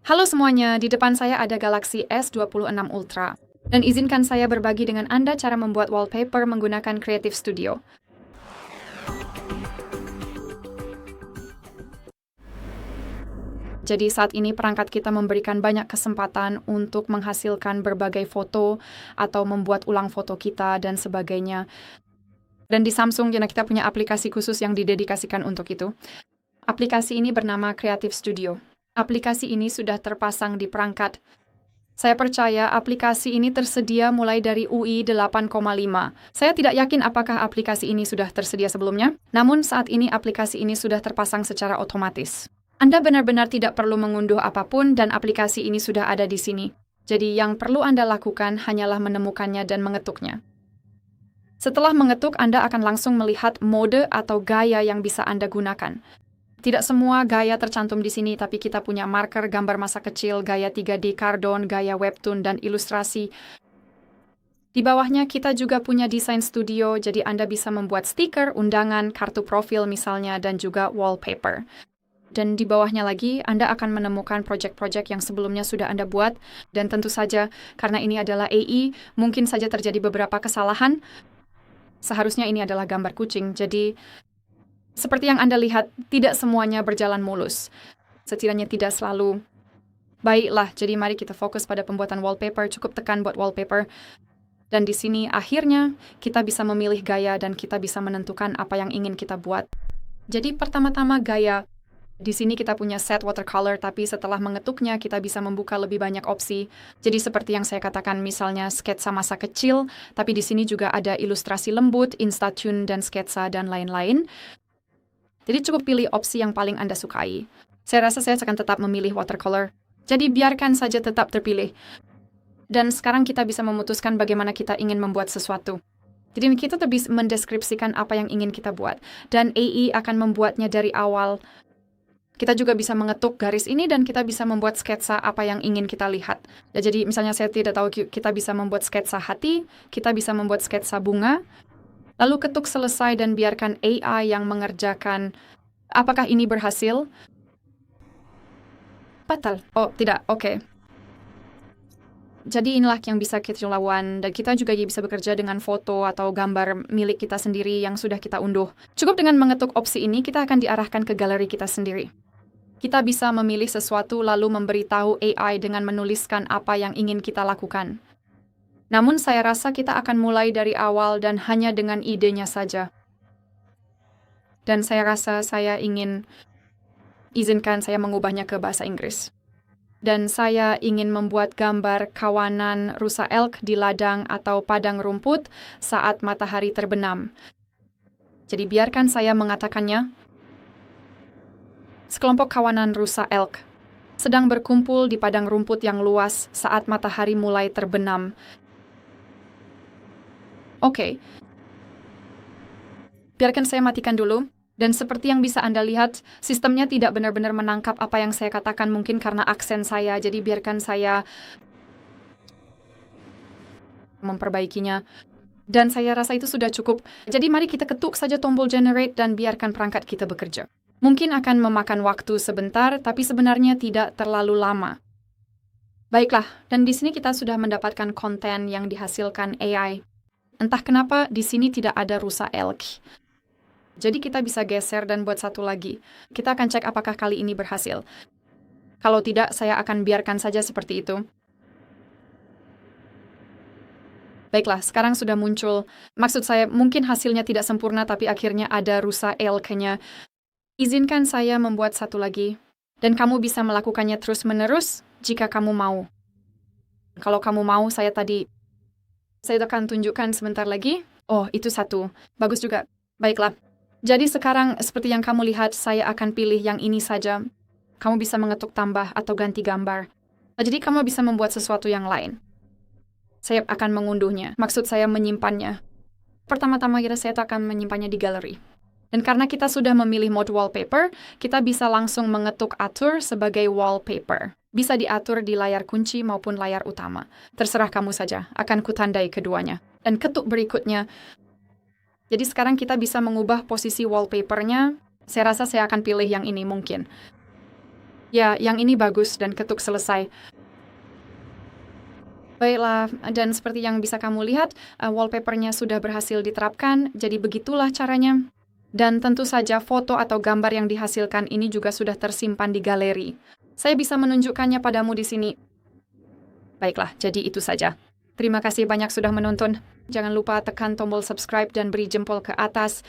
Halo semuanya, di depan saya ada Galaxy S26 Ultra. Dan izinkan saya berbagi dengan Anda cara membuat wallpaper menggunakan Creative Studio. Jadi saat ini perangkat kita memberikan banyak kesempatan untuk menghasilkan berbagai foto atau membuat ulang foto kita dan sebagainya. Dan di Samsung kita punya aplikasi khusus yang didedikasikan untuk itu. Aplikasi ini bernama Creative Studio. Aplikasi ini sudah terpasang di perangkat. Saya percaya aplikasi ini tersedia mulai dari UI 8,5. Saya tidak yakin apakah aplikasi ini sudah tersedia sebelumnya, namun saat ini aplikasi ini sudah terpasang secara otomatis. Anda benar-benar tidak perlu mengunduh apapun dan aplikasi ini sudah ada di sini. Jadi yang perlu Anda lakukan hanyalah menemukannya dan mengetuknya. Setelah mengetuk, Anda akan langsung melihat mode atau gaya yang bisa Anda gunakan. Tidak semua gaya tercantum di sini, tapi kita punya marker, gambar masa kecil, gaya 3D Cardon, gaya webtoon, dan ilustrasi. Di bawahnya kita juga punya desain studio, jadi Anda bisa membuat stiker, undangan, kartu profil misalnya, dan juga wallpaper. Dan di bawahnya lagi, Anda akan menemukan project-project yang sebelumnya sudah Anda buat, dan tentu saja, karena ini adalah AI, mungkin saja terjadi beberapa kesalahan. Seharusnya ini adalah gambar kucing, jadi seperti yang Anda lihat, tidak semuanya berjalan mulus. Setidaknya tidak selalu. Baiklah, jadi mari kita fokus pada pembuatan wallpaper. Cukup tekan buat wallpaper. Dan di sini akhirnya kita bisa memilih gaya dan kita bisa menentukan apa yang ingin kita buat. Jadi pertama-tama gaya. Di sini kita punya set watercolor, tapi setelah mengetuknya kita bisa membuka lebih banyak opsi. Jadi seperti yang saya katakan, misalnya sketsa masa kecil, tapi di sini juga ada ilustrasi lembut, Instantune, dan sketsa, dan lain-lain. Jadi cukup pilih opsi yang paling Anda sukai. Saya rasa saya akan tetap memilih watercolor. Jadi biarkan saja tetap terpilih. Dan sekarang kita bisa memutuskan bagaimana kita ingin membuat sesuatu. Jadi kita bisa mendeskripsikan apa yang ingin kita buat. Dan AI akan membuatnya dari awal. Kita juga bisa mengetuk garis ini dan kita bisa membuat sketsa apa yang ingin kita lihat. Ya, jadi misalnya saya tidak tahu, kita bisa membuat sketsa hati, kita bisa membuat sketsa bunga, lalu ketuk selesai dan biarkan AI yang mengerjakan. Apakah ini berhasil? Batal. Oh, tidak. Oke. Jadi inilah yang bisa kita lakukan, dan kita juga bisa bekerja dengan foto atau gambar milik kita sendiri yang sudah kita unduh. Cukup dengan mengetuk opsi ini, kita akan diarahkan ke galeri kita sendiri. Kita bisa memilih sesuatu lalu memberitahu AI dengan menuliskan apa yang ingin kita lakukan. Namun saya rasa kita akan mulai dari awal dan hanya dengan idenya saja. Dan saya rasa saya izinkan saya mengubahnya ke bahasa Inggris. Dan saya ingin membuat gambar kawanan rusa elk di ladang atau padang rumput saat matahari terbenam. Jadi biarkan saya mengatakannya. Sekelompok kawanan rusa elk sedang berkumpul di padang rumput yang luas saat matahari mulai terbenam. Oke. Biarkan saya matikan dulu. Dan seperti yang bisa Anda lihat, sistemnya tidak benar-benar menangkap apa yang saya katakan mungkin karena aksen saya. Jadi biarkan saya memperbaikinya. Dan saya rasa itu sudah cukup. Jadi mari kita ketuk saja tombol generate dan biarkan perangkat kita bekerja. Mungkin akan memakan waktu sebentar, tapi sebenarnya tidak terlalu lama. Baiklah, dan di sini kita sudah mendapatkan konten yang dihasilkan AI. Entah kenapa di sini tidak ada rusa elk. Jadi kita bisa geser dan buat satu lagi. Kita akan cek apakah kali ini berhasil. Kalau tidak, saya akan biarkan saja seperti itu. Baiklah, sekarang sudah muncul. Maksud saya, mungkin hasilnya tidak sempurna, tapi akhirnya ada rusa elk-nya. Izinkan saya membuat satu lagi. Dan kamu bisa melakukannya terus-menerus jika kamu mau. Kalau kamu mau, saya akan tunjukkan sebentar lagi. Oh, itu satu. Bagus juga. Baiklah. Jadi sekarang, seperti yang kamu lihat, saya akan pilih yang ini saja. Kamu bisa mengetuk tambah atau ganti gambar. Jadi kamu bisa membuat sesuatu yang lain. Saya akan mengunduhnya. Maksud saya menyimpannya. Pertama-tama saya akan menyimpannya di galeri. Dan karena kita sudah memilih mode wallpaper, kita bisa langsung mengetuk atur sebagai wallpaper. Bisa diatur di layar kunci maupun layar utama. Terserah kamu saja, akan kutandai keduanya. Dan ketuk berikutnya. Jadi sekarang kita bisa mengubah posisi wallpaper-nya. Saya rasa saya akan pilih yang ini mungkin. Ya, yang ini bagus dan ketuk selesai. Baiklah, dan seperti yang bisa kamu lihat, wallpaper-nya sudah berhasil diterapkan, jadi begitulah caranya. Dan tentu saja foto atau gambar yang dihasilkan ini juga sudah tersimpan di galeri. Saya bisa menunjukkannya padamu di sini. Baiklah, jadi itu saja. Terima kasih banyak sudah menonton. Jangan lupa tekan tombol subscribe dan beri jempol ke atas.